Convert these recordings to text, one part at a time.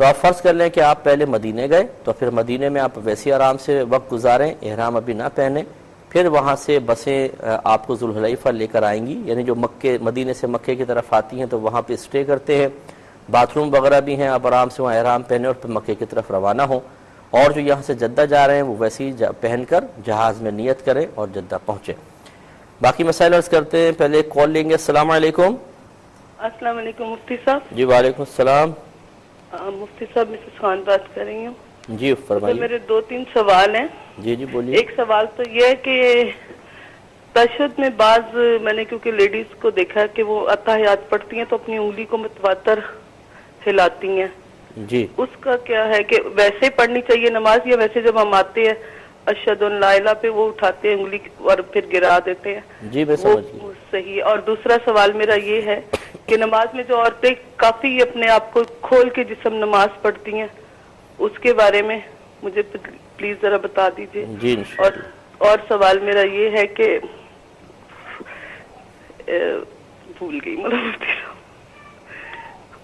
تو آپ فرض کر لیں کہ آپ پہلے مدینے گئے، تو پھر مدینے میں آپ ویسے آرام سے وقت گزاریں، احرام ابھی نہ پہنیں، پھر وہاں سے بسیں آپ کو ذوالحلیفہ لے کر آئیں گی، یعنی جو مدینے سے مکے کی طرف آتی ہیں تو وہاں پہ اسٹے کرتے ہیں، باتھ روم وغیرہ بھی ہیں، آپ آرام سے وہاں احرام پہنیں اور پھر مکے کی طرف روانہ ہوں، اور جو یہاں سے جدہ جا رہے ہیں وہ ویسے ہی پہن کر جہاز میں نیت کریں اور جدہ پہنچیں۔ باقی مسائل عرض کرتے ہیں، پہلے ایک کال لیں گے۔ السلام علیکم۔ السلام علیکم مفتی صاحب۔ جی وعلیکم السلام۔ مفتی صاحب مسز خان بات کر رہی ہوں۔ جی فرمائیے۔ میرے 2-3 سوال ہیں۔ جی جی بولیے۔ ایک سوال تو یہ ہے کہ تشہد میں بعض میں نے کیونکہ لیڈیز کو دیکھا ہے کہ وہ اتحیات پڑھتی ہیں تو اپنی انگلی کو متواتر ہلاتی ہیں، جی اس کا کیا ہے کہ ویسے ہی پڑھنی چاہیے نماز، یا ویسے جب ہم آتے ہیں اشہد ان لا الہ پہ وہ اٹھاتے ہیں انگلی اور پھر گرا دیتے ہیں؟ جی میں سمجھ گئی۔ وہ صحیح۔ اور دوسرا سوال میرا یہ ہے کہ نماز میں جو عورتیں کافی اپنے آپ کو کھول کے جسم نماز پڑھتی ہیں، اس کے بارے میں مجھے پلیز ذرا بتا دیجیے۔ جی انشاءاللہ۔ اور سوال میرا یہ ہے کہ بھول گئی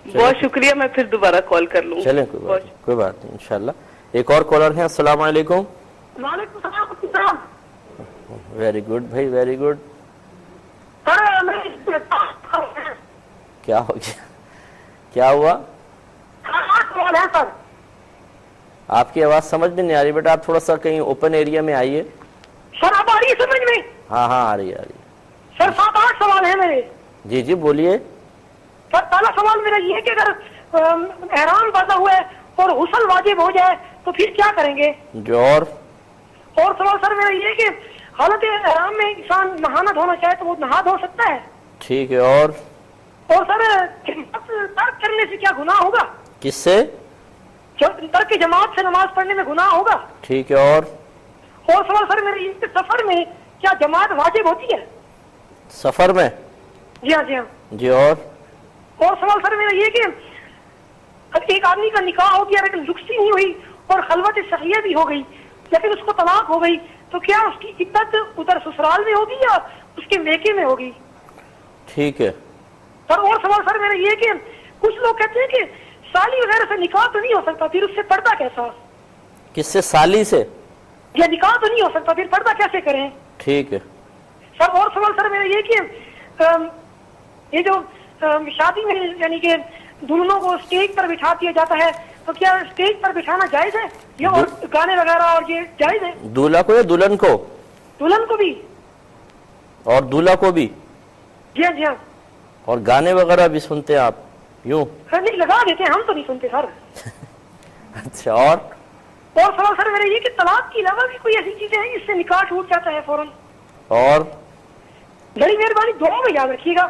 بہت شکریہ، میں پھر دوبارہ کال کر لوں۔ چلیں کوئی بات نہیں انشاءاللہ۔ ایک اور کالر ہیں۔ السلام علیکم۔ وعلیکم السلام۔ ویری گڈ بھائی، ویری گڈ۔ کیا ہو گیا؟ کیا ہوا؟ آپ کی آواز سمجھ میں نہیں آ رہی بیٹا، آپ تھوڑا سا کہیں اوپن ایریا میں آئیے۔ سر اب آ رہی ہے سمجھ میں؟ ہاں ہاں آ رہی ہے، آ رہی ہے۔ سر 7-8 سوال ہیں میرے۔ جی جی بولیے۔ سر پہلا سوال میرا یہ ہے کہ اگر احرام باندھا ہوا ہے اور غسل واجب ہو جائے تو پھر کیا کریں گے؟ جو اور سوال سر میرا یہ ہے کہ حالت احرام میں انسان نہانا دھونا چاہے تو وہ نہا دھو سکتا ہے؟ ٹھیک ہے۔ اور سر ترک کرنے سے کیا گناہ ہوگا؟ کس سے؟ ترک جماعت سے نماز پڑھنے میں گناہ ہوگا؟ ٹھیک ہے۔ اور سوال سر میرا یہ کہ سفر میں کیا جماعت واجب ہوتی ہے؟ سفر میں؟ جی ہاں جی ہاں۔ جی اور سوال سر میرا یہ کہ ایک آدمی کا نکاح ہو گیا لیکن رخصتی نہیں ہوئی اور خلوت شرعیہ بھی ہو گئی لیکن اس کو طلاق ہو گئی، تو کیا اس کی عدت ادھر سسرال میں ہوگی یا اس کے میکے میں ہوگی؟ ٹھیک ہے۔ سر اور سوال سر میرا یہ کہ کچھ لوگ کہتے ہیں کہ سالی وغیرہ سے نکاح تو نہیں ہو سکتا، پھر اس سے پردہ کیسا؟ کس سے؟ سالی سے؟ یا نکاح تو نہیں ہو سکتا پھر پردہ کیسے کریں؟ ٹھیک ہے۔ سر اور سوال سر میرا یہ کہ یہ جو شادی میں یعنی کہ دلہنوں کو اسٹیج پر بٹھا دیا جاتا ہے تو کیا اسٹیج پر بٹھانا جائز ہے یا اور گانے وغیرہ اور یہ جائز ہے؟ دولہا کو یا دلہن کو؟ دلہن کو بھی اور دولہا کو بھی؟ جی ہاں جی ہاں۔ اور گانے وغیرہ بھی سنتے ہیں آپ یوں؟ سر نہیں لگا دیتے ہیں، ہم تو نہیں سنتے سر۔ اچھا اور سوال سر میرا یہ کہ طلاق کے علاوہ بھی کوئی ایسی چیزیں ہیں جس سے نکاح ٹوٹ جاتا ہے فوراً؟ اور بڑی مہربانی دعا میں یاد رکھیے گا۔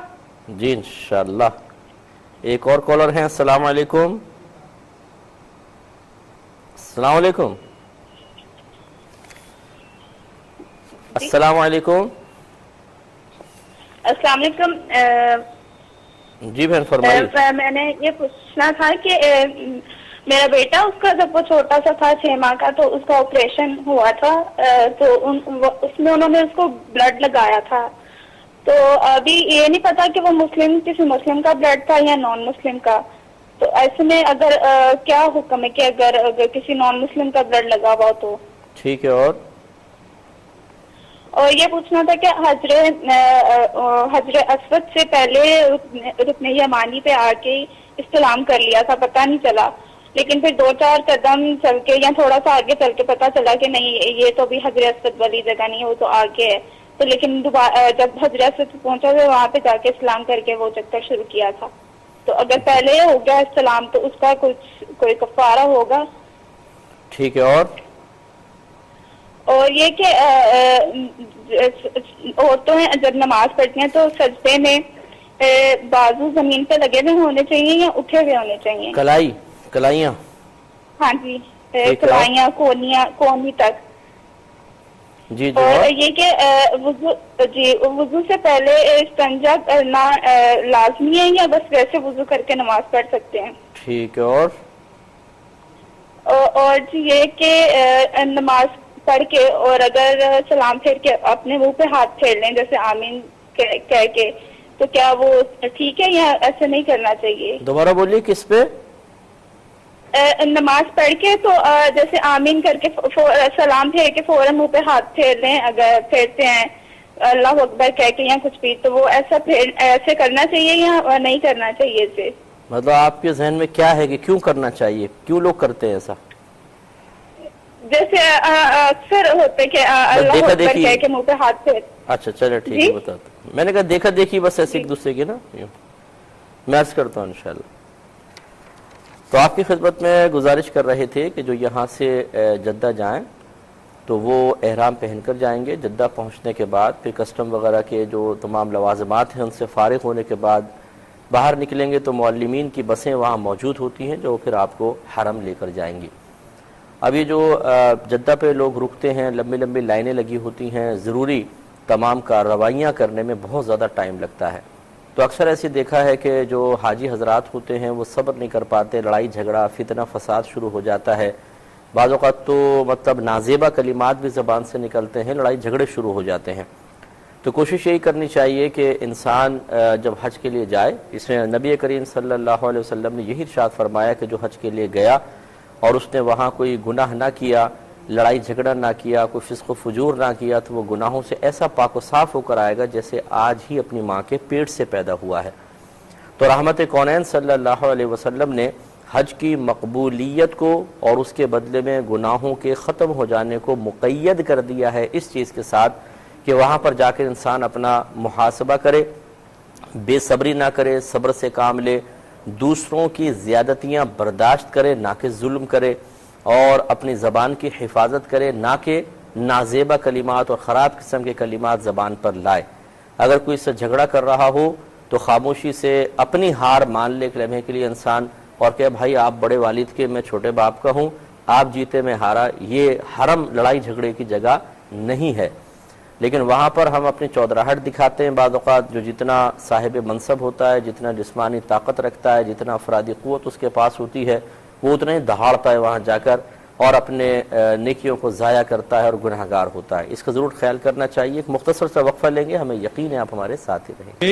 جی انشاءاللہ۔ ایک اور کالر ہیں۔ السلام علیکم۔ السلام علیکم۔ السلام علیکم۔ السلام علیکم۔ جی بہن فرمائیے۔ میں نے یہ پوچھنا تھا کہ میرا بیٹا اس کا جب وہ چھوٹا سا تھا 6 ماہ کا تو اس کا آپریشن ہوا تھا، تو اس میں انہوں نے اس کو بلڈ لگایا تھا، تو ابھی یہ نہیں پتا کہ وہ کسی مسلم کا بلڈ تھا یا نان مسلم کا، تو ایسے میں اگر کیا حکم ہے کہ اگر کسی نان مسلم کا بلڈ لگا ہوا تو؟ ٹھیک ہے۔ اور یہ پوچھنا تھا کہ حجر اسود سے پہلے رکن یمانی پہ آ کے استلام کر لیا تھا، پتہ نہیں چلا، لیکن پھر 2-4 قدم چل کے یا تھوڑا سا آگے چل کے پتہ چلا کہ نہیں یہ تو بھی حجر اسود والی جگہ نہیں ہے، وہ تو آگے ہے، تو لیکن جب حجر اسود پہنچا تو وہاں پہ جا کے استلام کر کے وہ چکر شروع کیا تھا، تو اگر پہلے ہو گیا استلام تو اس کا کوئی کفارہ ہوگا؟ ٹھیک ہے۔ اور یہ کہ عورتوں جب نماز پڑھتی ہیں تو سجدے میں بازو زمین پہ لگے ہوئے ہونے چاہیے یا اٹھے ہوئے ہونے چاہیے؟ کلائیاں؟ ہاں جی، کلائیاں کونی تک۔ جی اور یہ کہ وضو سے پہلے استنجا کرنا لازمی ہے یا بس ویسے وضو کر کے نماز پڑھ سکتے ہیں؟ ٹھیک ہے۔ اور یہ کہ نماز پڑھ کے اور اگر سلام پھیر کے اپنے منہ پہ ہاتھ پھیر لیں جیسے آمین کہہ کے، تو کیا وہ ٹھیک ہے یا ایسے نہیں کرنا چاہیے؟ دوبارہ بولیے۔ کس پہ؟ نماز پڑھ کے تو جیسے آمین کر کے سلام پھیر کے فوراً منہ پہ ہاتھ پھیر لیں، اگر پھیرتے ہیں اللہ اکبر کہہ کے یا کچھ بھی، تو وہ ایسے کرنا چاہیے یا نہیں کرنا چاہیے اسے؟ مطلب آپ کے ذہن میں کیا ہے کہ کیوں کرنا چاہیے، کیوں لوگ کرتے ہیں ایسا؟ جیسے اکثر ہوتے کہ اللہ اکبر کہہ کے منہ پہ ہاتھ پھیر. اچھا چلے ٹھیک ہے بتاتا ہوں. میں نے کہا دیکھا دیکھی بس ایسے ایک دوسرے کی نا، میں عرض کرتا ہوں انشاءاللہ. تو آپ کی خدمت میں گزارش کر رہے تھے کہ جو یہاں سے جدہ جائیں تو وہ احرام پہن کر جائیں گے. جدہ پہنچنے کے بعد پھر کسٹم وغیرہ کے جو تمام لوازمات ہیں ان سے فارغ ہونے کے بعد باہر نکلیں گے تو معلمین کی بسیں وہاں موجود ہوتی ہیں جو پھر آپ کو حرم لے کر جائیں گی. اب یہ جو جدہ پہ لوگ رکتے ہیں، لمبی لمبی لائنیں لگی ہوتی ہیں، ضروری تمام کارروائیاں کرنے میں بہت زیادہ ٹائم لگتا ہے. تو اکثر ایسے دیکھا ہے کہ جو حاجی حضرات ہوتے ہیں وہ صبر نہیں کر پاتے، لڑائی جھگڑا فتنہ فساد شروع ہو جاتا ہے. بعض اوقات تو مطلب نازیبہ کلمات بھی زبان سے نکلتے ہیں، لڑائی جھگڑے شروع ہو جاتے ہیں. تو کوشش یہی کرنی چاہیے کہ انسان جب حج کے لیے جائے، اس میں نبی کریم صلی اللہ علیہ وسلم نے یہی ارشاد فرمایا کہ جو حج کے لیے گیا اور اس نے وہاں کوئی گناہ نہ کیا، لڑائی جھگڑا نہ کیا، کوئی فسق و فجور نہ کیا، تو وہ گناہوں سے ایسا پاک و صاف ہو کر آئے گا جیسے آج ہی اپنی ماں کے پیٹ سے پیدا ہوا ہے. تو رحمت کونین صلی اللہ علیہ وسلم نے حج کی مقبولیت کو اور اس کے بدلے میں گناہوں کے ختم ہو جانے کو مقید کر دیا ہے اس چیز کے ساتھ کہ وہاں پر جا کر انسان اپنا محاسبہ کرے، بے صبری نہ کرے، صبر سے کام لے، دوسروں کی زیادتیاں برداشت کرے نہ کہ ظلم کرے، اور اپنی زبان کی حفاظت کرے نہ کہ نازیبہ کلمات اور خراب قسم کے کلمات زبان پر لائے. اگر کوئی اس سے جھگڑا کر رہا ہو تو خاموشی سے اپنی ہار مان لے ایک لمحے کے لیے انسان، اور کہ بھائی آپ بڑے والد کے، میں چھوٹے باپ کا ہوں، آپ جیتے میں ہارا. یہ حرم لڑائی جھگڑے کی جگہ نہیں ہے. لیکن وہاں پر ہم اپنی چودراہٹ دکھاتے ہیں. بعض اوقات جو جتنا صاحب منصب ہوتا ہے، جتنا جسمانی طاقت رکھتا ہے، جتنا افرادی قوت اس کے پاس ہوتی ہے، وہ اتنا ہی دہاڑتا ہے وہاں جا کر اور اپنے نیکیوں کو ضائع کرتا ہے اور گناہگار ہوتا ہے. اس کا ضرور خیال کرنا چاہیے. ایک مختصر سا وقفہ لیں گے، ہمیں یقین ہے آپ ہمارے ساتھ ہی رہیں گے.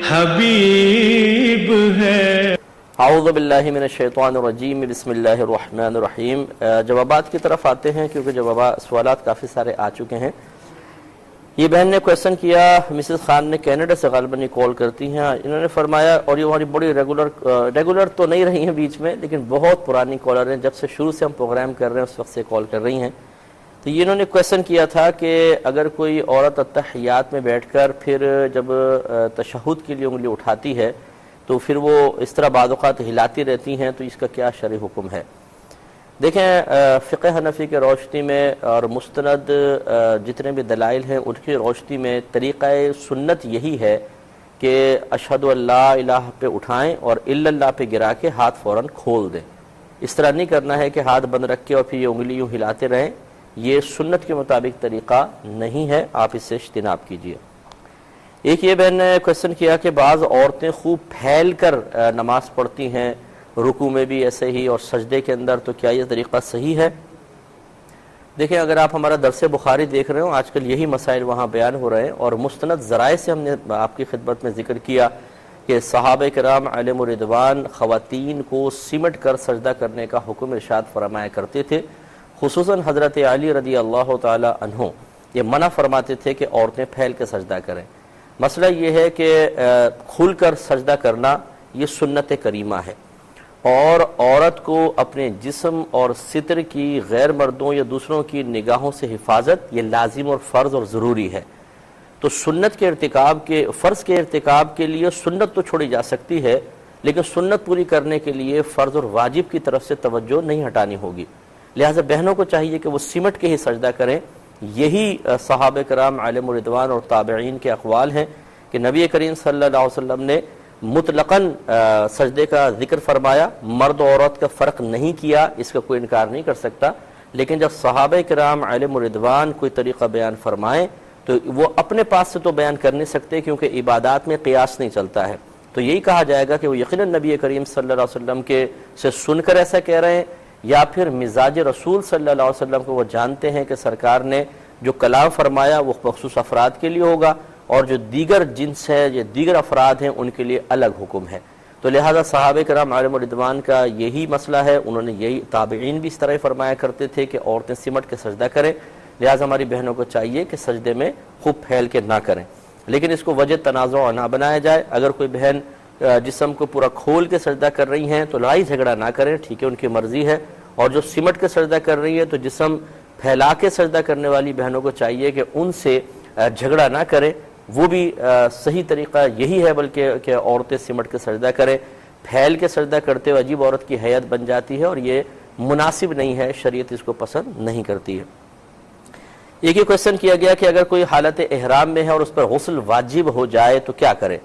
حبیب ہے. اعوذ باللہ من الشیطان الرجیم، بسم اللہ الرحمن الرحیم. جوابات کی طرف آتے ہیں کیونکہ سوالات کافی سارے آ چکے ہیں. یہ بہن نے کویسچن کیا، مسز خان نے کینیڈا سے غالباً یہ کال کرتی ہیں. انہوں نے فرمایا، اور یہ ہماری بڑی ریگولر تو نہیں رہی ہیں بیچ میں، لیکن بہت پرانی کالر ہیں، جب سے شروع سے ہم پروگرام کر رہے ہیں اس وقت سے کال کر رہی ہیں. تو یہ انہوں نے کویسچن کیا تھا کہ اگر کوئی عورت اتحیات میں بیٹھ کر پھر جب تشہد کے لیے انگلی اٹھاتی ہے تو پھر وہ اس طرح بعض اوقات ہلاتی رہتی ہیں، تو اس کا کیا شرعی حکم ہے؟ دیکھیں، فقہ حنفی کے روشنی میں اور مستند جتنے بھی دلائل ہیں ان کی روشنی میں طریقہ سنت یہی ہے کہ اشہد ان لا الہ پہ اٹھائیں اور الا اللہ پہ گرا کے ہاتھ فوراً کھول دیں. اس طرح نہیں کرنا ہے کہ ہاتھ بند رکھ کے اور پھر یہ انگلی یوں ہلاتے رہیں. یہ سنت کے مطابق طریقہ نہیں ہے، آپ اس سے اجتناب کیجیے. ایک یہ بہن نے کویسچن کیا کہ بعض عورتیں خوب پھیل کر نماز پڑھتی ہیں، رکوع میں بھی ایسے ہی اور سجدے کے اندر، تو کیا یہ طریقہ صحیح ہے؟ دیکھیں، اگر آپ ہمارا درس بخاری دیکھ رہے ہو، آج کل یہی مسائل وہاں بیان ہو رہے ہیں، اور مستند ذرائع سے ہم نے آپ کی خدمت میں ذکر کیا کہ صحابہ کرام علیہم الرضوان خواتین کو سمٹ کر سجدہ کرنے کا حکم ارشاد فرمایا کرتے تھے. خصوصاً حضرت علی رضی اللہ تعالی عنہ یہ منع فرماتے تھے کہ عورتیں پھیل کے سجدہ کریں. مسئلہ یہ ہے کہ کھل کر سجدہ کرنا یہ سنت کریمہ ہے، اور عورت کو اپنے جسم اور ستر کی غیر مردوں یا دوسروں کی نگاہوں سے حفاظت یہ لازم اور فرض اور ضروری ہے. تو سنت کے ارتکاب کے، فرض کے ارتکاب کے لیے سنت تو چھوڑی جا سکتی ہے، لیکن سنت پوری کرنے کے لیے فرض اور واجب کی طرف سے توجہ نہیں ہٹانی ہوگی. لہٰذا بہنوں کو چاہیے کہ وہ سمٹ کے ہی سجدہ کریں. یہی صحابہ کرام علیہم الرضوان اور تابعین کے اقوال ہیں کہ نبی کریم صلی اللہ علیہ وسلم نے مطلقاً سجدے کا ذکر فرمایا، مرد و عورت کا فرق نہیں کیا، اس کا کوئی انکار نہیں کر سکتا. لیکن جب صحابہ کرام علیہم الرضوان کوئی طریقہ بیان فرمائیں تو وہ اپنے پاس سے تو بیان کر نہیں سکتے، کیونکہ عبادات میں قیاس نہیں چلتا ہے. تو یہی کہا جائے گا کہ وہ یقیناً نبی کریم صلی اللہ علیہ وسلم کے سے سن کر ایسا کہہ رہے ہیں، یا پھر مزاج رسول صلی اللہ علیہ وسلم کو وہ جانتے ہیں کہ سرکار نے جو کلام فرمایا وہ مخصوص افراد کے لیے ہوگا، اور جو دیگر جنس ہے یا دیگر افراد ہیں ان کے لیے الگ حکم ہے. تو لہٰذا صحابہ کرام علیہم رضوان کا یہی مسئلہ ہے، انہوں نے یہی، تابعین بھی اس طرح فرمایا کرتے تھے کہ عورتیں سمٹ کے سجدہ کریں، لہٰذا ہماری بہنوں کو چاہیے کہ سجدے میں خوب پھیل کے نہ کریں، لیکن اس کو وجہ تنازع نہ بنایا جائے۔ اگر کوئی بہن جسم کو پورا کھول کے سجدہ کر رہی ہیں تو لڑائی جھگڑا نہ کریں، ٹھیک ہے، ان کی مرضی ہے، اور جو سمٹ کے سجدہ کر رہی ہے تو جسم پھیلا کے سجدہ کرنے والی بہنوں کو چاہیے کہ ان سے جھگڑا نہ کریں، وہ بھی صحیح طریقہ یہی ہے بلکہ کہ عورتیں سمٹ کے سجدہ کریں۔ پھیل کے سجدہ کرتے ہوئے عجیب عورت کی حیت بن جاتی ہے اور یہ مناسب نہیں ہے، شریعت اس کو پسند نہیں کرتی ہے۔ ایک ہی کوشچن کیا گیا کہ اگر کوئی حالت احرام میں ہے اور اس پر غسل واجب ہو جائے تو کیا کرے؟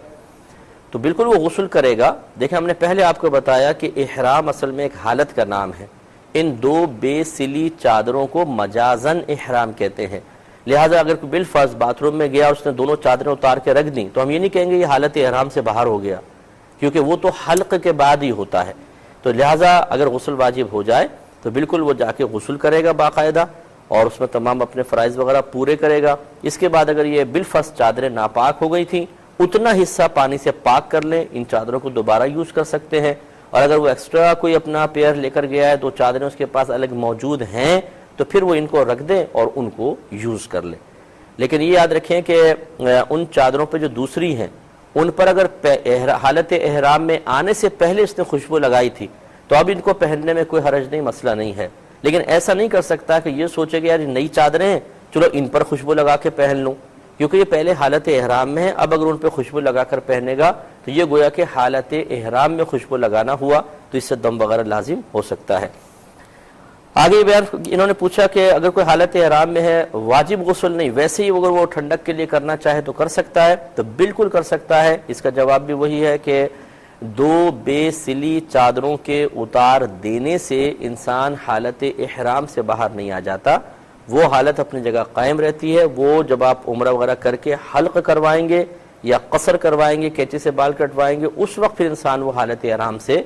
تو بالکل وہ غسل کرے گا۔ دیکھیں ہم نے پہلے آپ کو بتایا کہ احرام اصل میں ایک حالت کا نام ہے، ان دو بے سلی چادروں کو مجازن احرام کہتے ہیں، لہٰذا اگر کوئی بالفرض باتھ روم میں گیا اور اس نے دونوں چادریں اتار کے رکھ دیں تو ہم یہ نہیں کہیں گے یہ حالت احرام سے باہر ہو گیا، کیونکہ وہ تو حلق کے بعد ہی ہوتا ہے، تو لہٰذا اگر غسل واجب ہو جائے تو بالکل وہ جا کے غسل کرے گا باقاعدہ اور اس میں تمام اپنے فرائض وغیرہ پورے کرے گا۔ اس کے بعد اگر یہ بالفرض چادریں ناپاک ہو گئی تھیں اتنا حصہ پانی سے پاک کر لیں، ان چادروں کو دوبارہ یوز کر سکتے ہیں، اور اگر وہ ایکسٹرا کوئی اپنا پیئر لے کر گیا ہے، دو چادریں اس کے پاس الگ موجود ہیں تو پھر وہ ان کو رکھ دیں اور ان کو یوز کر لیں۔ لیکن یہ یاد رکھیں کہ ان چادروں پہ جو دوسری ہیں ان پر اگر حالت احرام میں آنے سے پہلے اس نے خوشبو لگائی تھی تو اب ان کو پہننے میں کوئی حرج نہیں، مسئلہ نہیں ہے، لیکن ایسا نہیں کر سکتا کہ یہ سوچے کہ یار نئی چادریں ہیں چلو ان پر خوشبو لگا کے پہن لوں، کیونکہ یہ پہلے حالت احرام میں ہے، اب اگر ان پہ خوشبو لگا کر پہنے گا تو یہ گویا کہ حالت احرام میں خوشبو لگانا ہوا تو اس سے دم وغیرہ لازم ہو سکتا ہے۔ آگے بیان انہوں نے پوچھا کہ اگر کوئی حالت احرام میں ہے، واجب غسل نہیں، ویسے ہی اگر وہ ٹھنڈک کے لیے کرنا چاہے تو کر سکتا ہے، تو بالکل کر سکتا ہے۔ اس کا جواب بھی وہی ہے کہ دو بے سلی چادروں کے اتار دینے سے انسان حالت احرام سے باہر نہیں آ جاتا، وہ حالت اپنی جگہ قائم رہتی ہے۔ وہ جب آپ عمرہ وغیرہ کر کے حلق کروائیں گے یا قصر کروائیں گے، کینچی سے بال کٹوائیں گے، اس وقت پھر انسان وہ حالت احرام سے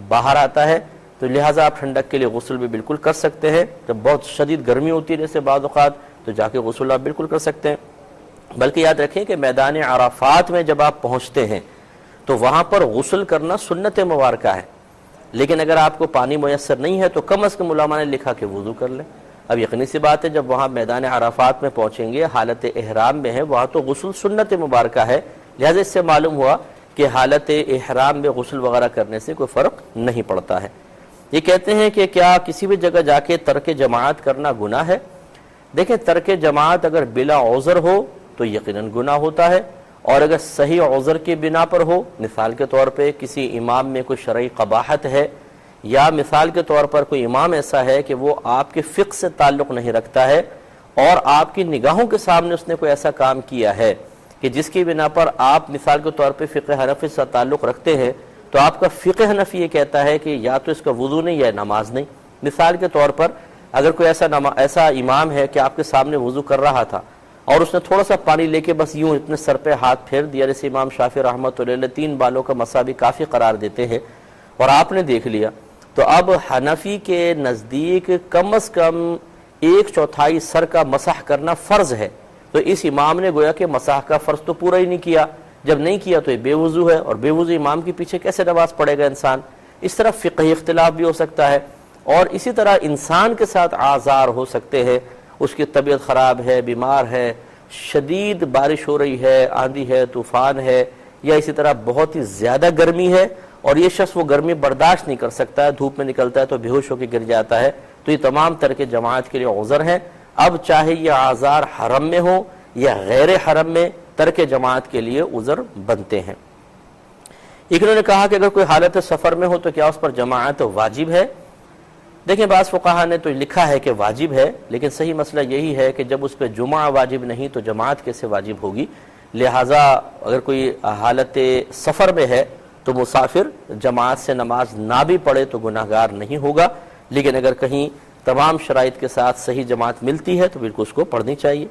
باہر آتا ہے، تو لہٰذا آپ ٹھنڈک کے لیے غسل بھی بالکل کر سکتے ہیں۔ جب بہت شدید گرمی ہوتی ہے جیسے بعض اوقات تو جا کے غسل آپ بالکل کر سکتے ہیں۔ بلکہ یاد رکھیں کہ میدان عرفات میں جب آپ پہنچتے ہیں تو وہاں پر غسل کرنا سنت مبارکہ ہے، لیکن اگر آپ کو پانی میسر نہیں ہے تو کم از کم علماء نے لکھا کہ وضو کر لیں۔ اب یقینی سی بات ہے جب وہاں میدان عرفات میں پہنچیں گے، حالت احرام میں ہے، وہاں تو غسل سنت مبارکہ ہے، لہٰذا اس سے معلوم ہوا کہ حالت احرام میں غسل وغیرہ کرنے سے کوئی فرق نہیں پڑتا ہے۔ یہ کہتے ہیں کہ کیا کسی بھی جگہ جا کے ترک جماعت کرنا گناہ ہے؟ دیکھیں ترک جماعت اگر بلا عذر ہو تو یقیناً گناہ ہوتا ہے، اور اگر صحیح عذر کی بنا پر ہو، مثال کے طور پہ کسی امام میں کوئی شرعی قباحت ہے، یا مثال کے طور پر کوئی امام ایسا ہے کہ وہ آپ کے فقہ سے تعلق نہیں رکھتا ہے اور آپ کی نگاہوں کے سامنے اس نے کوئی ایسا کام کیا ہے کہ جس کی بنا پر آپ مثال کے طور پہ فقہ حنفی سے تعلق رکھتے ہیں، تو آپ کا فقہ حنفی یہ کہتا ہے کہ یا تو اس کا وضو نہیں یا نماز نہیں۔ مثال کے طور پر اگر کوئی ایسا امام ہے کہ آپ کے سامنے وضو کر رہا تھا اور اس نے تھوڑا سا پانی لے کے بس یوں اتنے سر پہ ہاتھ پھیر دیا، جیسے امام شافعی رحمۃ اللہ علیہ 3 بالوں کا مسح بھی کافی قرار دیتے ہیں، اور آپ نے دیکھ لیا، تو اب حنفی کے نزدیک کم از کم 1/4 سر کا مسح کرنا فرض ہے، تو اس امام نے گویا کہ مسح کا فرض تو پورا ہی نہیں کیا، جب نہیں کیا تو یہ بے وضو ہے، اور بے وضو امام کے پیچھے کیسے نماز پڑھے گا انسان؟ اس طرح فقہی اختلاف بھی ہو سکتا ہے، اور اسی طرح انسان کے ساتھ آزار ہو سکتے ہیں، اس کی طبیعت خراب ہے، بیمار ہے، شدید بارش ہو رہی ہے، آندھی ہے، طوفان ہے، یا اسی طرح بہت ہی زیادہ گرمی ہے اور یہ شخص وہ گرمی برداشت نہیں کر سکتا ہے، دھوپ میں نکلتا ہے تو بے ہوش ہو کے گر جاتا ہے، تو یہ تمام ترک جماعت کے لیے عذر ہیں۔ اب چاہے یہ آزار حرم میں ہو یا غیر حرم میں، ترک جماعت کے لیے عذر بنتے ہیں۔ ایک انہوں نے کہا کہ اگر کوئی حالت سفر میں ہو تو کیا اس پر جماعت واجب ہے؟ دیکھیں بعض فقہا نے تو لکھا ہے کہ واجب ہے، لیکن صحیح مسئلہ یہی ہے کہ جب اس پہ جمعہ واجب نہیں تو جماعت کیسے واجب ہوگی؟ لہٰذا اگر کوئی حالت سفر میں ہے تو مسافر جماعت سے نماز نہ بھی پڑھے تو گناہگار نہیں ہوگا، لیکن اگر کہیں تمام شرائط کے ساتھ صحیح جماعت ملتی ہے تو بالکل اس کو پڑھنی چاہیے۔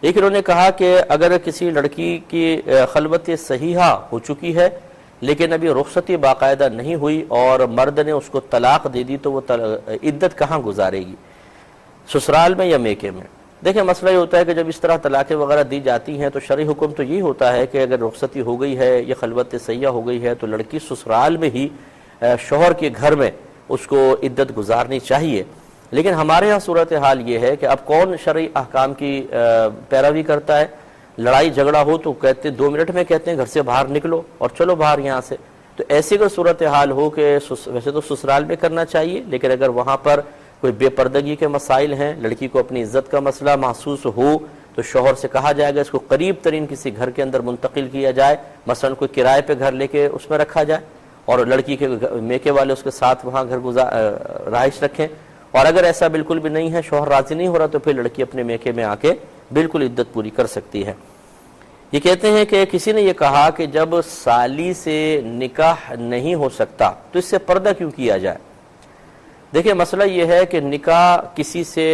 ایک انہوں نے کہا کہ اگر کسی لڑکی کی خلوت صحیحہ ہو چکی ہے لیکن ابھی رخصتی باقاعدہ نہیں ہوئی اور مرد نے اس کو طلاق دے دی تو وہ عدت کہاں گزارے گی، سسرال میں یا میکے میں؟ دیکھیں مسئلہ یہ ہوتا ہے کہ جب اس طرح طلاقیں وغیرہ دی جاتی ہیں تو شرعی حکم تو یہی ہوتا ہے کہ اگر رخصتی ہو گئی ہے یا خلوت سیاح ہو گئی ہے تو لڑکی سسرال میں ہی شوہر کے گھر میں اس کو عدت گزارنی چاہیے. لیکن ہمارے ہاں صورتحال یہ ہے کہ اب کون شرعی احکام کی پیروی کرتا ہے. لڑائی جھگڑا ہو تو کہتے 2 منٹ میں کہتے ہیں گھر سے باہر نکلو اور چلو باہر یہاں سے. تو ایسی کوئی صورتحال ہو کہ ویسے تو سسرال میں کرنا چاہیے، لیکن اگر وہاں پر کوئی بے پردگی کے مسائل ہیں، لڑکی کو اپنی عزت کا مسئلہ محسوس ہو تو شوہر سے کہا جائے گا اس کو قریب ترین کسی گھر کے اندر منتقل کیا جائے، مثلا کوئی کرائے پہ گھر لے کے اس میں رکھا جائے اور لڑکی کے میکے والے اس کے ساتھ وہاں گھر رہائش رکھیں. اور اگر ایسا بالکل بھی نہیں ہے، شوہر راضی نہیں ہو رہا، تو پھر لڑکی اپنے میکے میں آ کے بالکل عدت پوری کر سکتی ہے. یہ کہتے ہیں کہ کسی نے یہ کہا کہ جب سالی سے نکاح نہیں ہو سکتا تو اس سے پردہ کیوں کیا جائے. دیکھیں مسئلہ یہ ہے کہ نکاح کسی سے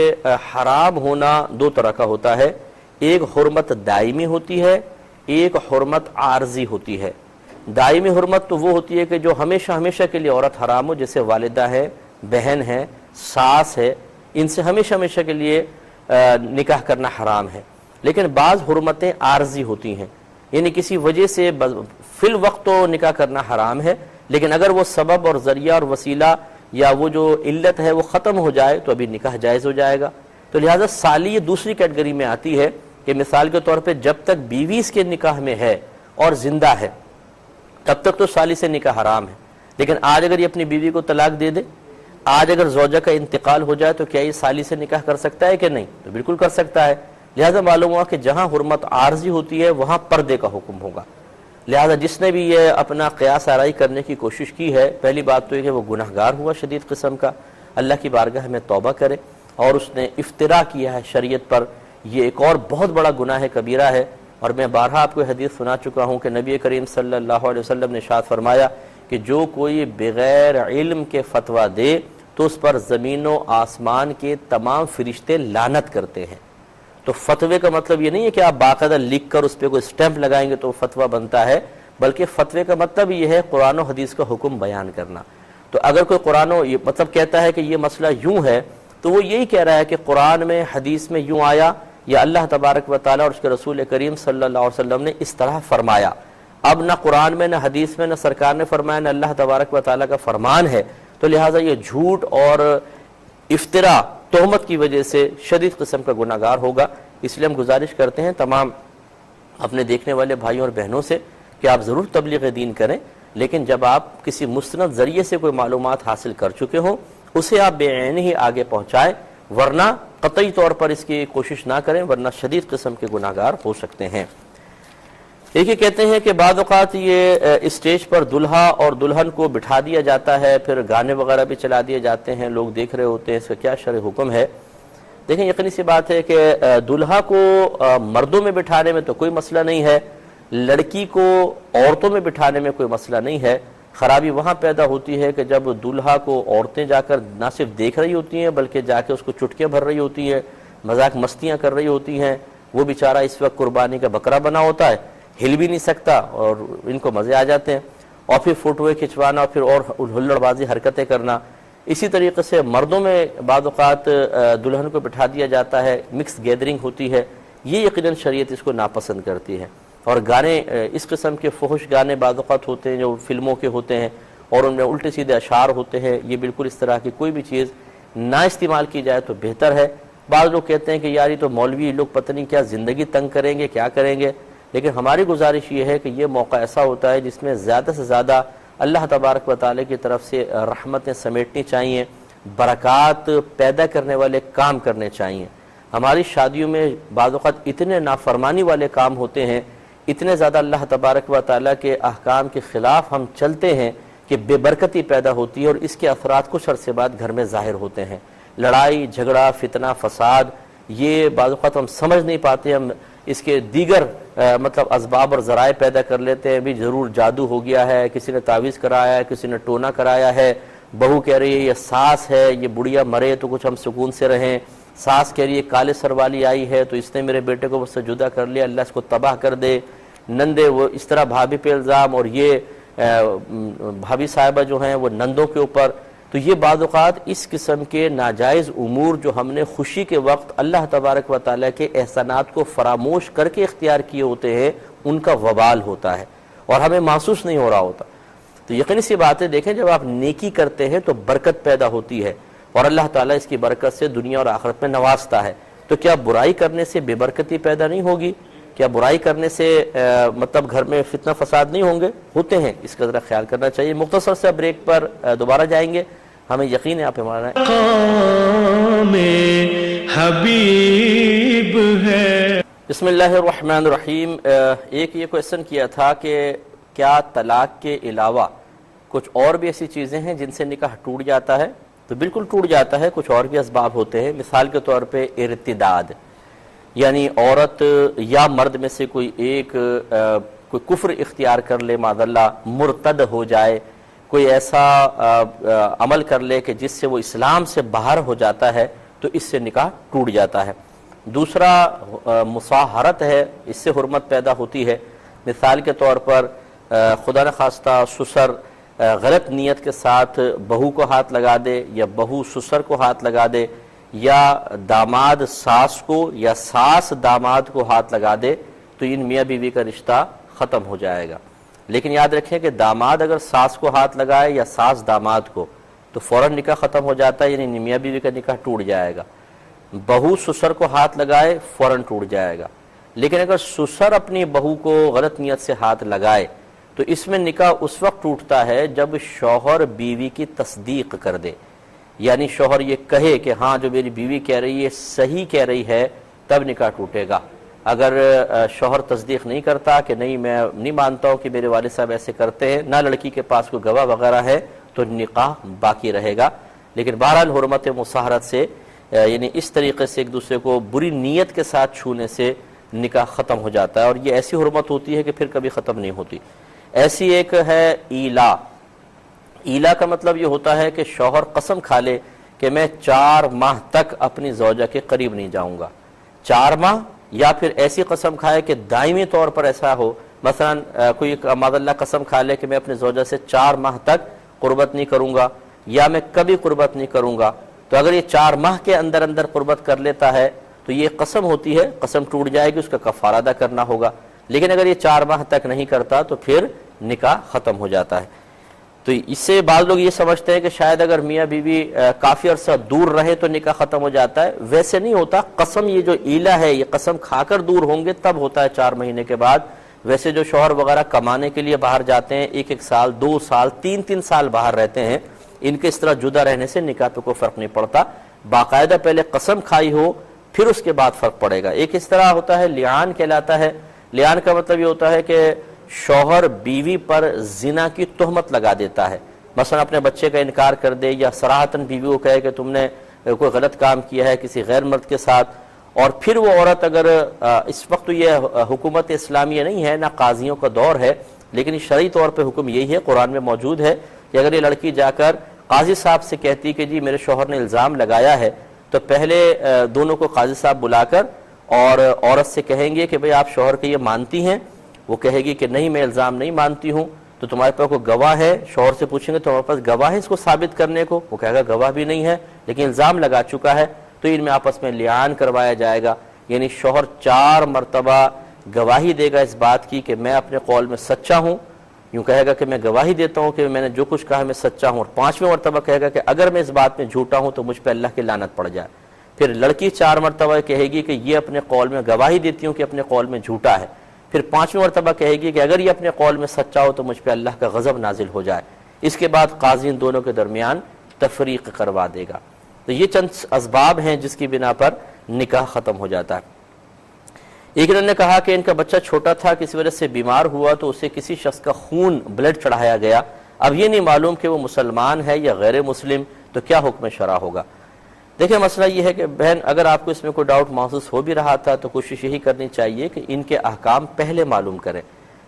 حرام ہونا 2 طرح کا ہوتا ہے. ایک حرمت دائمی ہوتی ہے، ایک حرمت عارضی ہوتی ہے. دائمی حرمت تو وہ ہوتی ہے کہ جو ہمیشہ ہمیشہ کے لیے عورت حرام ہو، جیسے والدہ ہے، بہن ہے، ساس ہے، ان سے ہمیشہ ہمیشہ کے لیے نکاح کرنا حرام ہے. لیکن بعض حرمتیں عارضی ہوتی ہیں، یعنی کسی وجہ سے فی الوقت تو نکاح کرنا حرام ہے، لیکن اگر وہ سبب اور ذریعہ اور وسیلہ یا وہ جو علت ہے وہ ختم ہو جائے تو ابھی نکاح جائز ہو جائے گا. تو لہٰذا سالی یہ دوسری کیٹیگری میں آتی ہے کہ مثال کے طور پہ جب تک بیوی اس کے نکاح میں ہے اور زندہ ہے تب تک تو سالی سے نکاح حرام ہے. لیکن آج اگر یہ اپنی بیوی کو طلاق دے دے، آج اگر زوجہ کا انتقال ہو جائے تو کیا یہ سالی سے نکاح کر سکتا ہے کہ نہیں؟ تو بالکل کر سکتا ہے. لہذا معلوم ہوا کہ جہاں حرمت عارضی ہوتی ہے وہاں پردے کا حکم ہوگا. لہذا جس نے بھی یہ اپنا قیاس آرائی کرنے کی کوشش کی ہے، پہلی بات تو یہ کہ وہ گناہگار ہوا شدید قسم کا، اللہ کی بارگاہ میں توبہ کرے. اور اس نے افتراء کیا ہے شریعت پر، یہ ایک اور بہت بڑا گناہ کبیرہ ہے. اور میں بارہا آپ کو حدیث سنا چکا ہوں کہ نبی کریم صلی اللہ علیہ وسلم نے ارشاد فرمایا کہ جو کوئی بغیر علم کے فتویٰ دے تو اس پر زمین و آسمان کے تمام فرشتے لعنت کرتے ہیں. تو فتوے کا مطلب یہ نہیں ہے کہ آپ باقاعدہ لکھ کر اس پہ کوئی سٹیمپ لگائیں گے تو فتویٰ بنتا ہے، بلکہ فتوے کا مطلب یہ ہے قرآن و حدیث کا حکم بیان کرنا. تو اگر کوئی قرآن و یہ مطلب کہتا ہے کہ یہ مسئلہ یوں ہے تو وہ یہی کہہ رہا ہے کہ قرآن میں حدیث میں یوں آیا یا اللہ تبارک و تعالیٰ اور اس کے رسول کریم صلی اللہ علیہ وسلم نے اس طرح فرمایا. اب نہ قرآن میں، نہ حدیث میں، نہ سرکار نے فرمایا، نہ اللہ تبارک و تعالیٰ کا فرمان ہے. تو لہٰذا یہ جھوٹ اور افتراء تہمت کی وجہ سے شدید قسم کا گناہگار ہوگا. اس لیے ہم گزارش کرتے ہیں تمام اپنے دیکھنے والے بھائیوں اور بہنوں سے کہ آپ ضرور تبلیغ دین کریں، لیکن جب آپ کسی مستند ذریعے سے کوئی معلومات حاصل کر چکے ہوں اسے آپ بے عین ہی آگے پہنچائیں، ورنہ قطعی طور پر اس کی کوشش نہ کریں، ورنہ شدید قسم کے گناہگار ہو سکتے ہیں. دیکھیے کہتے ہیں کہ بعض اوقات یہ اسٹیج پر دلہا اور دلہن کو بٹھا دیا جاتا ہے، پھر گانے وغیرہ بھی چلا دیے جاتے ہیں، لوگ دیکھ رہے ہوتے ہیں، اس کا کیا شرعی حکم ہے؟ دیکھیں یقینی سی بات ہے کہ دلہا کو مردوں میں بٹھانے میں تو کوئی مسئلہ نہیں ہے، لڑکی کو عورتوں میں بٹھانے میں کوئی مسئلہ نہیں ہے. خرابی وہاں پیدا ہوتی ہے کہ جب دلہا کو عورتیں جا کر نہ صرف دیکھ رہی ہوتی ہیں بلکہ جا کے اس کو چٹکیاں بھر رہی ہوتی ہیں، مذاق مستیاں کر رہی ہوتی ہیں. وہ بیچارہ اس وقت قربانی کا بکرا بنا ہوتا ہے، ہل بھی نہیں سکتا اور ان کو مزے آ جاتے ہیں، اور پھر فوٹویں کھنچوانا اور پھر اور ہلڑ بازی حرکتیں کرنا. اسی طریقے سے مردوں میں بعض اوقات دلہن کو بٹھا دیا جاتا ہے، مکس گیدرنگ ہوتی ہے، یہ یقیناً شریعت اس کو ناپسند کرتی ہے. اور گانے اس قسم کے فحش گانے بعض اوقات ہوتے ہیں جو فلموں کے ہوتے ہیں اور ان میں الٹے سیدھے اشعار ہوتے ہیں، یہ بالکل اس طرح کی کوئی بھی چیز نہ استعمال کی جائے تو بہتر ہے. بعض لوگ کہتے ہیں کہ یار یہ تو مولوی لوگ پتہ نہیں کیا زندگی تنگ کریں گے، کیا کریں گے، لیکن ہماری گزارش یہ ہے کہ یہ موقع ایسا ہوتا ہے جس میں زیادہ سے زیادہ اللہ تبارک و تعالی کی طرف سے رحمتیں سمیٹنی چاہیے، برکات پیدا کرنے والے کام کرنے چاہیے. ہماری شادیوں میں بعض اوقات اتنے نافرمانی والے کام ہوتے ہیں، اتنے زیادہ اللہ تبارک و تعالیٰ کے احکام کے خلاف ہم چلتے ہیں کہ بے برکتی پیدا ہوتی ہے اور اس کے اثرات کچھ عرصے بعد گھر میں ظاہر ہوتے ہیں. لڑائی جھگڑا فتنہ فساد، یہ بعض اوقات ہم سمجھ نہیں پاتے، ہم اس کے دیگر مطلب اسباب اور ذرائع پیدا کر لیتے ہیں. بھی ضرور جادو ہو گیا ہے، کسی نے تعویذ کرایا ہے، کسی نے ٹونا کرایا ہے، بہو کہہ رہی ہے یہ ساس ہے، یہ بڑھیا مرے تو کچھ ہم سکون سے رہیں، ساس کہہ رہی ہے کالے سر والی آئی ہے تو اس نے میرے بیٹے کو مجھ سے جدا کر لیا، اللہ اس کو تباہ کر دے. نندے وہ اس طرح بھابھی پہ الزام، اور یہ بھابھی صاحبہ جو ہیں وہ نندوں کے اوپر. تو یہ بعض اوقات اس قسم کے ناجائز امور جو ہم نے خوشی کے وقت اللہ تبارک و تعالیٰ کے احسانات کو فراموش کر کے اختیار کیے ہوتے ہیں، ان کا وبال ہوتا ہے اور ہمیں محسوس نہیں ہو رہا ہوتا۔ تو یقینی سی بات ہے، دیکھیں جب آپ نیکی کرتے ہیں تو برکت پیدا ہوتی ہے اور اللہ تعالیٰ اس کی برکت سے دنیا اور آخرت میں نوازتا ہے۔ تو کیا برائی کرنے سے بے برکتی پیدا نہیں ہوگی؟ کیا برائی کرنے سے مطلب گھر میں فتنہ فساد نہیں ہوں گے؟ ہوتے ہیں، اس کا ذرا خیال کرنا چاہیے۔ مختصر سے بریک پر دوبارہ جائیں گے، ہمیں یقین ہے آپ ہمارا مقام حبیب ہے۔ بسم اللہ الرحمن الرحیم۔ ایک یہ کویسچن کیا تھا کہ کیا طلاق کے علاوہ کچھ اور بھی ایسی چیزیں ہیں جن سے نکاح ٹوٹ جاتا ہے؟ تو بالکل ٹوٹ جاتا ہے، کچھ اور بھی اسباب ہوتے ہیں۔ مثال کے طور پہ ارتداد، یعنی عورت یا مرد میں سے کوئی ایک کوئی کفر اختیار کر لے، معاذ اللہ مرتد ہو جائے، کوئی ایسا عمل کر لے کہ جس سے وہ اسلام سے باہر ہو جاتا ہے، تو اس سے نکاح ٹوٹ جاتا ہے۔ دوسرا مصاہرت ہے، اس سے حرمت پیدا ہوتی ہے۔ مثال کے طور پر خدا نخواستہ سسر غلط نیت کے ساتھ بہو کو ہاتھ لگا دے، یا بہو سسر کو ہاتھ لگا دے، یا داماد ساس کو یا ساس داماد کو ہاتھ لگا دے، تو ان میاں بیوی کا رشتہ ختم ہو جائے گا۔ لیکن یاد رکھیں کہ داماد اگر ساس کو ہاتھ لگائے یا ساس داماد کو، تو فوراً نکاح ختم ہو جاتا ہے، یعنی میاں بیوی کا نکاح ٹوٹ جائے گا۔ بہو سسر کو ہاتھ لگائے فوراً ٹوٹ جائے گا۔ لیکن اگر سسر اپنی بہو کو غلط نیت سے ہاتھ لگائے تو اس میں نکاح اس وقت ٹوٹتا ہے جب شوہر بیوی کی تصدیق کر دے، یعنی شوہر یہ کہے کہ ہاں جو میری بیوی کہہ رہی ہے صحیح کہہ رہی ہے، تب نکاح ٹوٹے گا۔ اگر شوہر تصدیق نہیں کرتا کہ نہیں میں نہیں مانتا ہوں کہ میرے والد صاحب ایسے کرتے ہیں، نہ لڑکی کے پاس کوئی گواہ وغیرہ ہے، تو نکاح باقی رہے گا۔ لیکن بہرحال حرمت مصاہرت سے، یعنی اس طریقے سے ایک دوسرے کو بری نیت کے ساتھ چھونے سے نکاح ختم ہو جاتا ہے، اور یہ ایسی حرمت ہوتی ہے کہ پھر کبھی ختم نہیں ہوتی۔ ایسی ایک ہے ایلا۔ ایلا کا مطلب یہ ہوتا ہے کہ شوہر قسم کھا لے کہ میں 4 ماہ تک اپنی زوجہ کے قریب نہیں جاؤں گا۔ 4 ماہ، یا پھر ایسی قسم کھائے کہ دائمی طور پر ایسا ہو، مثلا کوئی معاذ اللہ قسم کھا لے کہ میں اپنی زوجہ سے 4 ماہ تک قربت نہیں کروں گا، یا میں کبھی قربت نہیں کروں گا۔ تو اگر یہ 4 ماہ کے اندر اندر قربت کر لیتا ہے تو یہ قسم ہوتی ہے، قسم ٹوٹ جائے گی، اس کا کفارہ ادا کرنا ہوگا۔ لیکن اگر یہ 4 ماہ تک نہیں کرتا تو پھر نکاح ختم ہو جاتا ہے۔ تو اس سے بعض لوگ یہ سمجھتے ہیں کہ شاید اگر میاں بیوی کافی عرصہ دور رہے تو نکاح ختم ہو جاتا ہے، ویسے نہیں ہوتا۔ قسم یہ جو ایلا ہے، یہ قسم کھا کر دور ہوں گے تب ہوتا ہے 4 مہینے کے بعد۔ ویسے جو شوہر وغیرہ کمانے کے لیے باہر جاتے ہیں، 1 سال 2 سال 3 سال باہر رہتے ہیں، ان کے اس طرح جدا رہنے سے نکاح پہ کوئی فرق نہیں پڑتا۔ باقاعدہ پہلے قسم کھائی ہو پھر اس کے بعد فرق پڑے گا۔ ایک اس طرح ہوتا ہے لعان کہلاتا ہے۔ لعان کا مطلب یہ ہوتا ہے کہ شوہر بیوی پر زنا کی تہمت لگا دیتا ہے، مثلا اپنے بچے کا انکار کر دے، یا صراحتاً بیوی کو کہے کہ تم نے کوئی غلط کام کیا ہے کسی غیر مرد کے ساتھ۔ اور پھر وہ عورت اگر اس وقت تو یہ حکومت اسلامیہ نہیں ہے، نہ قاضیوں کا دور ہے، لیکن شرعی طور پہ حکم یہی ہے، قرآن میں موجود ہے کہ اگر یہ لڑکی جا کر قاضی صاحب سے کہتی کہ جی میرے شوہر نے الزام لگایا ہے، تو پہلے دونوں کو قاضی صاحب بلا کر اور عورت سے کہیں گے کہ بھئی آپ شوہر کے یہ مانتی ہیں؟ وہ کہے گی کہ نہیں میں الزام نہیں مانتی ہوں۔ تو تمہارے پاس کوئی گواہ ہے؟ شوہر سے پوچھیں گے تمہارے پاس گواہ ہے اس کو ثابت کرنے کو؟ وہ کہے گا گواہ بھی نہیں ہے، لیکن الزام لگا چکا ہے۔ تو ان میں آپس میں لعان کروایا جائے گا، یعنی شوہر 4 مرتبہ گواہی دے گا اس بات کی کہ میں اپنے قول میں سچا ہوں، یوں کہے گا کہ میں گواہی دیتا ہوں کہ میں نے جو کچھ کہا میں سچا ہوں، اور 5ویں مرتبہ کہے گا کہ اگر میں اس بات میں جھوٹا ہوں تو مجھ پہ اللہ کی لعنت پڑ جائے۔ پھر لڑکی 4 مرتبہ کہے گی کہ یہ اپنے قول میں گواہی دیتی ہوں کہ اپنے قول میں جھوٹا ہے۔ پھر 5ویں مرتبہ کہے گی کہ اگر یہ اپنے قول میں سچا ہو تو مجھ پہ اللہ کا غضب نازل ہو جائے۔ اس کے بعد قاضی ان دونوں کے درمیان تفریق کروا دے گا۔ تو یہ چند اسباب ہیں جس کی بنا پر نکاح ختم ہو جاتا ہے۔ ایک نے کہا کہ ان کا بچہ چھوٹا تھا، کسی وجہ سے بیمار ہوا تو اسے کسی شخص کا خون بلڈ چڑھایا گیا، اب یہ نہیں معلوم کہ وہ مسلمان ہے یا غیر مسلم، تو کیا حکم شرع ہوگا؟ دیکھیں مسئلہ یہ ہے کہ بہن اگر آپ کو اس میں کوئی ڈاؤٹ محسوس ہو بھی رہا تھا تو کوشش یہی کرنی چاہیے کہ ان کے احکام پہلے معلوم کریں،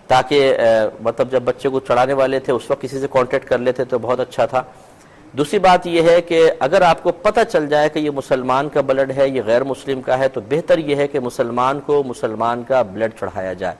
تاکہ مطلب جب بچے کو چڑھانے والے تھے اس وقت کسی سے کانٹیکٹ کر لیتے تو بہت اچھا تھا۔ دوسری بات یہ ہے کہ اگر آپ کو پتہ چل جائے کہ یہ مسلمان کا بلڈ ہے یہ غیر مسلم کا ہے تو بہتر یہ ہے کہ مسلمان کو مسلمان کا بلڈ چڑھایا جائے۔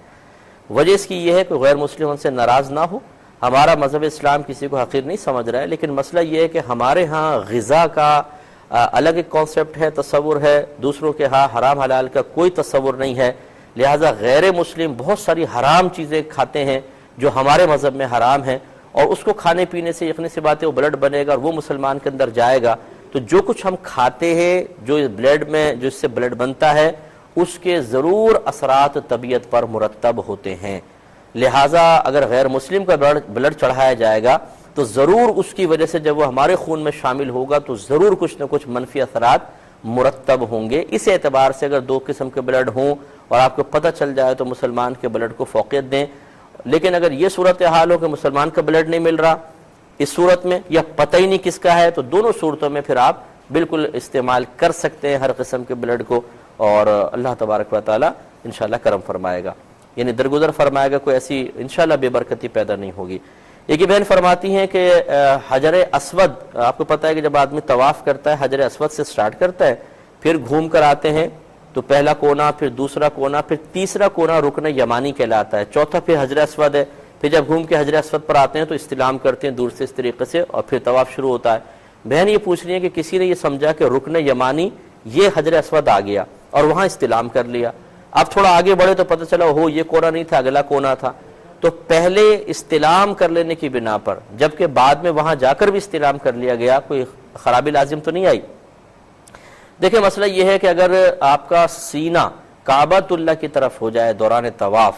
وجہ اس کی یہ ہے کہ غیر مسلم ان سے ناراض نہ ہو، ہمارا مذہب اسلام کسی کو حقیر نہیں سمجھ رہا ہے، لیکن مسئلہ یہ ہے کہ ہمارے ہاں غذا کا الگ ایک کانسیپٹ ہے، تصور ہے، دوسروں کے ہاں حرام حلال کا کوئی تصور نہیں ہے، لہٰذا غیر مسلم بہت ساری حرام چیزیں کھاتے ہیں جو ہمارے مذہب میں حرام ہیں، اور اس کو کھانے پینے سے یقینی سی بات ہے وہ بلڈ بنے گا اور وہ مسلمان کے اندر جائے گا۔ تو جو کچھ ہم کھاتے ہیں، جو بلڈ میں جو اس سے بلڈ بنتا ہے، اس کے ضرور اثرات طبیعت پر مرتب ہوتے ہیں، لہٰذا اگر غیر مسلم کا بلڈ چڑھایا جائے گا تو ضرور اس کی وجہ سے جب وہ ہمارے خون میں شامل ہوگا تو ضرور کچھ نہ کچھ منفی اثرات مرتب ہوں گے۔ اس اعتبار سے اگر دو قسم کے بلڈ ہوں اور آپ کو پتہ چل جائے تو مسلمان کے بلڈ کو فوقیت دیں، لیکن اگر یہ صورتحال ہو کہ مسلمان کا بلڈ نہیں مل رہا اس صورت میں، یا پتہ ہی نہیں کس کا ہے، تو دونوں صورتوں میں پھر آپ بالکل استعمال کر سکتے ہیں ہر قسم کے بلڈ کو، اور اللہ تبارک و تعالی انشاءاللہ کرم فرمائے گا، یعنی درگزر فرمائے گا، کوئی ایسی انشاءاللہ بے برکتی پیدا نہیں ہوگی۔ ایک ہی بہن فرماتی ہیں کہ حجر اسود، آپ کو پتہ ہے کہ جب آدمی طواف کرتا ہے حجر اسود سے سٹارٹ کرتا ہے، پھر گھوم کر آتے ہیں تو پہلا کونا، پھر دوسرا کونا، پھر تیسرا کونا رکن یمانی کہلاتا ہے، چوتھا پھر حجر اسود ہے، پھر جب گھوم کے حجر اسود پر آتے ہیں تو استلام کرتے ہیں دور سے اس طریقے سے، اور پھر طواف شروع ہوتا ہے۔ بہن یہ پوچھ رہی ہے کہ کسی نے یہ سمجھا کہ رکن یمانی یہ حجر اسود آ گیا اور وہاں استلام کر لیا، اب تھوڑا آگے بڑھے تو پتہ چلا ہو یہ کونا نہیں تھا، اگلا کونا تھا، تو پہلے استلام کر لینے کی بنا پر جبکہ بعد میں وہاں جا کر بھی استلام کر لیا گیا، کوئی خرابی لازم تو نہیں آئی؟ دیکھیں مسئلہ یہ ہے کہ اگر آپ کا سینہ کعبۃ اللہ کی طرف ہو جائے دوران طواف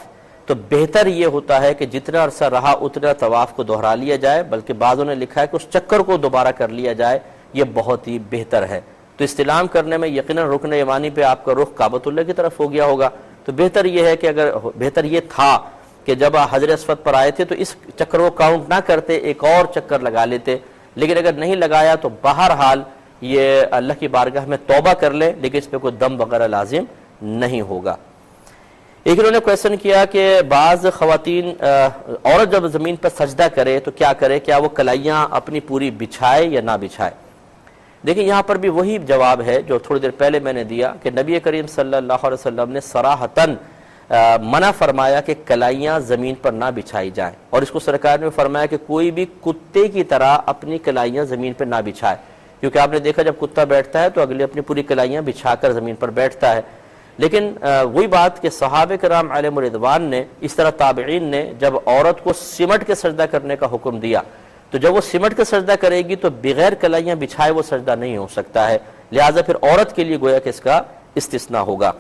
تو بہتر یہ ہوتا ہے کہ جتنا عرصہ رہا اتنا طواف کو دہرا لیا جائے، بلکہ بعضوں نے لکھا ہے کہ اس چکر کو دوبارہ کر لیا جائے، یہ بہت ہی بہتر ہے۔ تو استلام کرنے میں یقیناً رکن یمانی پہ آپ کا رخ کعبۃ اللہ کی طرف ہو گیا ہوگا، تو بہتر یہ ہے کہ اگر بہتر یہ تھا کہ جب حجر اسود پر آئے تھے تو اس چکر کو کاؤنٹ نہ کرتے، ایک اور چکر لگا لیتے، لیکن اگر نہیں لگایا تو بہرحال یہ اللہ کی بارگاہ میں توبہ کر لے، لیکن اس پہ کوئی دم وغیرہ لازم نہیں ہوگا۔ ایک انہوں نے کویسچن کیا کہ بعض خواتین عورت جب زمین پر سجدہ کرے تو کیا کرے، کیا وہ کلائیاں اپنی پوری بچھائے یا نہ بچھائے؟ دیکھیں یہاں پر بھی وہی جواب ہے جو تھوڑی دیر پہلے میں نے دیا کہ نبی کریم صلی اللہ علیہ وسلم نے صراحتاً منع فرمایا کہ کلائیاں زمین پر نہ بچھائی جائیں، اور اس کو سرکار نے فرمایا کہ کوئی بھی کتے کی طرح اپنی کلائیاں زمین پر نہ بچھائے، کیونکہ آپ نے دیکھا جب کتا بیٹھتا ہے تو اگلے اپنی پوری کلائیاں بچھا کر زمین پر بیٹھتا ہے۔ لیکن وہی بات کہ صحابہ کرام علیہم رضوان نے، اس طرح تابعین نے جب عورت کو سمٹ کے سجدہ کرنے کا حکم دیا تو جب وہ سمٹ کے سجدہ کرے گی تو بغیر کلائیاں بچھائے وہ سجدہ نہیں ہو سکتا ہے، لہٰذا پھر عورت کے لیے گویا کہ اس کا استثناء ہوگا۔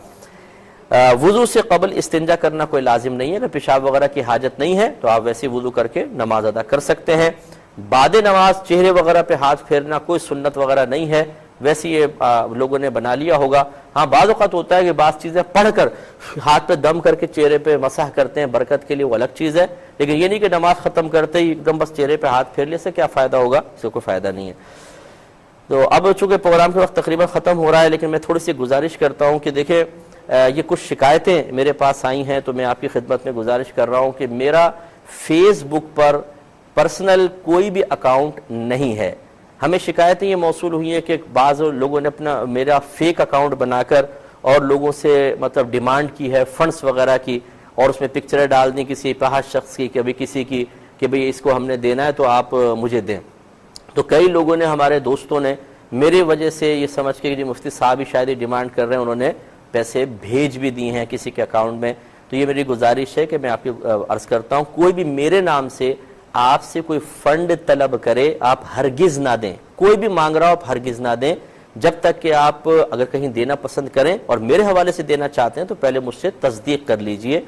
وضو سے قبل استنجا کرنا کوئی لازم نہیں ہے، اگر پیشاب وغیرہ کی حاجت نہیں ہے تو آپ ویسے وضو کر کے نماز ادا کر سکتے ہیں۔ بعد نماز چہرے وغیرہ پہ ہاتھ پھیرنا کوئی سنت وغیرہ نہیں ہے، ویسے یہ لوگوں نے بنا لیا ہوگا۔ ہاں بعض اوقات ہوتا ہے کہ بعض چیزیں پڑھ کر ہاتھ پہ دم کر کے چہرے پہ مسح کرتے ہیں برکت کے لیے، وہ الگ چیز ہے، لیکن یہ نہیں کہ نماز ختم کرتے ہی ایک دم بس چہرے پہ ہاتھ پھیر لے سے کیا فائدہ ہوگا، اس سے کوئی فائدہ نہیں ہے۔ تو اب چونکہ پروگرام کے وقت تقریباً ختم ہو رہا ہے، لیکن میں تھوڑی سی گزارش کرتا ہوں کہ دیکھیں یہ کچھ شکایتیں میرے پاس آئی ہیں تو میں آپ کی خدمت میں گزارش کر رہا ہوں کہ میرا فیس بک پر پرسنل کوئی بھی اکاؤنٹ نہیں ہے۔ ہمیں شکایتیں یہ موصول ہوئی ہیں کہ بعض لوگوں نے اپنا میرا فیک اکاؤنٹ بنا کر اور لوگوں سے مطلب ڈیمانڈ کی ہے فنڈز وغیرہ کی، اور اس میں پکچریں ڈال دیں کسی پہاڑ شخص کی، کبھی کسی کی کہ بھئی اس کو ہم نے دینا ہے تو آپ مجھے دیں۔ تو کئی لوگوں نے، ہمارے دوستوں نے میرے وجہ سے یہ سمجھ کے کہ مفتی صاحب ہی شاید ڈیمانڈ کر رہے ہیں، انہوں نے پیسے بھیج بھی دیے ہیں کسی کے اکاؤنٹ میں۔ تو یہ میری گزارش ہے کہ میں آپ کی عرض کرتا ہوں کوئی بھی میرے نام سے آپ سے کوئی فنڈ طلب کرے آپ ہرگز نہ دیں، کوئی بھی مانگ رہا ہو آپ ہرگز نہ دیں، جب تک کہ آپ اگر کہیں دینا پسند کریں اور میرے حوالے سے دینا چاہتے ہیں تو پہلے مجھ سے تصدیق کر لیجئے۔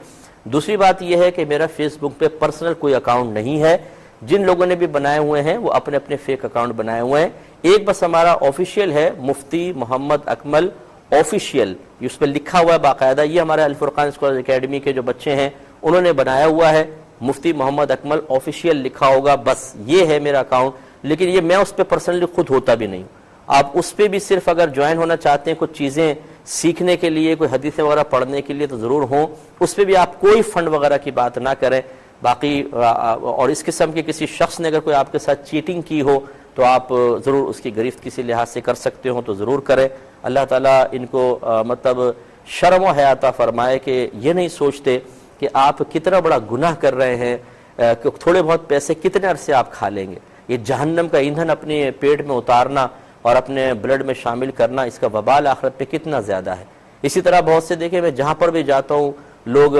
دوسری بات یہ ہے کہ میرا فیس بک پہ پرسنل کوئی اکاؤنٹ نہیں ہے، جن لوگوں نے بھی بنائے ہوئے ہیں وہ اپنے اپنے فیک اکاؤنٹ بنائے ہوئے ہیں۔ ایک بس ہمارا آفیشیل ہے مفتی محمد اکمل آفیشیل، اس پہ لکھا ہوا ہے باقاعدہ، یہ ہمارے الفرقان اسکالر اکیڈمی کے جو بچے ہیں انہوں نے بنایا ہوا ہے، مفتی محمد اکمل آفیشیل لکھا ہوگا، بس یہ ہے میرا اکاؤنٹ، لیکن یہ میں اس پہ پرسنلی خود ہوتا بھی نہیں ہوں۔ آپ اس پہ بھی صرف اگر جوائن ہونا چاہتے ہیں کچھ چیزیں سیکھنے کے لیے، کوئی حدیثیں وغیرہ پڑھنے کے لیے تو ضرور ہوں، اس پہ بھی آپ کوئی فنڈ وغیرہ کی بات نہ کریں۔ باقی اور اس قسم کے کسی شخص نے اگر کوئی آپ کے ساتھ چیٹنگ کی ہو تو آپ ضرور اس کی گرفت کسی لحاظ سے کر سکتے ہو تو ضرور کریں۔ اللہ تعالیٰ ان کو مطلب شرم و حیا عطا فرمائے کہ یہ نہیں سوچتے کہ آپ کتنا بڑا گناہ کر رہے ہیں، کہ تھوڑے بہت پیسے کتنے عرصے آپ کھا لیں گے. یہ جہنم کا ایندھن اپنے پیٹ میں اتارنا اور اپنے بلڈ میں شامل کرنا، اس کا وبال آخرت پہ کتنا زیادہ ہے. اسی طرح بہت سے دیکھیں، میں جہاں پر بھی جاتا ہوں لوگ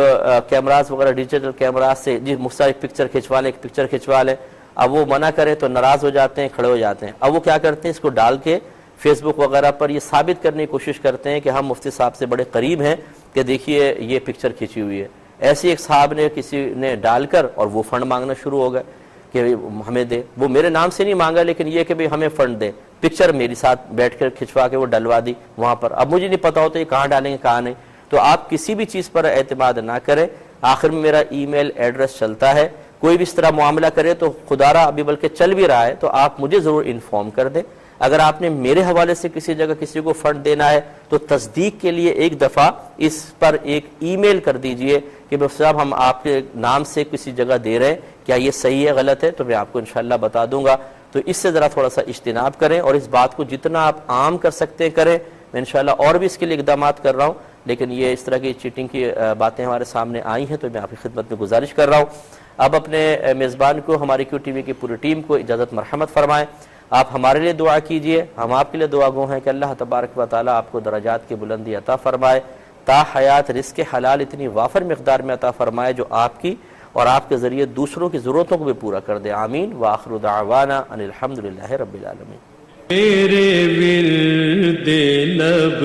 کیمراز وغیرہ ڈیجیٹل کیمراز سے جی مجھ سے ایک پکچر کھنچوا لیں، ایک پکچر کھنچوا لیں. اب وہ منع کرے تو ناراض ہو جاتے ہیں، کھڑے ہو جاتے ہیں. اب وہ کیا کرتے ہیں، اس کو ڈال کے فیس بک وغیرہ پر یہ ثابت کرنے کی کوشش کرتے ہیں کہ ہم مفتی صاحب سے بڑے قریب ہیں کہ دیکھیے یہ پکچر کھینچی ہوئی ہے. ایسے ایک صاحب نے کسی نے ڈال کر اور وہ فنڈ مانگنا شروع ہو گئے کہ ہمیں دے. وہ میرے نام سے نہیں مانگا لیکن یہ کہ بھئی ہمیں فنڈ دے. پکچر میری ساتھ بیٹھ کر کھنچوا کے وہ ڈلوا دی وہاں پر. اب مجھے نہیں پتا ہوتا یہ کہاں ڈالیں گے کہاں نہیں. تو آپ کسی بھی چیز پر اعتماد نہ کریں. آخر میں میرا ای میل ایڈریس چلتا ہے، کوئی بھی اس طرح معاملہ کرے تو خدا را ابھی بلکہ چل بھی رہا ہے تو آپ مجھے ضرور انفارم کر دیں. اگر آپ نے میرے حوالے سے کسی جگہ کسی کو فنڈ دینا ہے تو تصدیق کے لیے ایک دفعہ اس پر ایک ای میل کر دیجئے کہ مفتی صاحب ہم آپ کے نام سے کسی جگہ دے رہے ہیں، کیا یہ صحیح ہے غلط ہے، تو میں آپ کو انشاءاللہ بتا دوں گا. تو اس سے ذرا تھوڑا سا اجتناب کریں اور اس بات کو جتنا آپ عام کر سکتے ہیں کریں. میں انشاءاللہ اور بھی اس کے لیے اقدامات کر رہا ہوں، لیکن یہ اس طرح کی چیٹنگ کی باتیں ہمارے سامنے آئی ہیں تو میں آپ کی خدمت میں گزارش کر رہا ہوں. اب اپنے میزبان کو، ہماری کیو ٹی وی کی پوری ٹیم کو اجازت مرحمت فرمائیں. آپ ہمارے لیے دعا کیجئے، ہم آپ کے لیے دعا گو ہیں کہ اللہ تبارک و تعالیٰ آپ کو درجات کی بلندی عطا فرمائے، تا حیات رزق حلال اتنی وافر مقدار میں عطا فرمائے جو آپ کی اور آپ کے ذریعے دوسروں کی ضرورتوں کو بھی پورا کر دے. آمین. وآخر دعوانا ان الحمدللہ رب العالمین. میرے ورد لب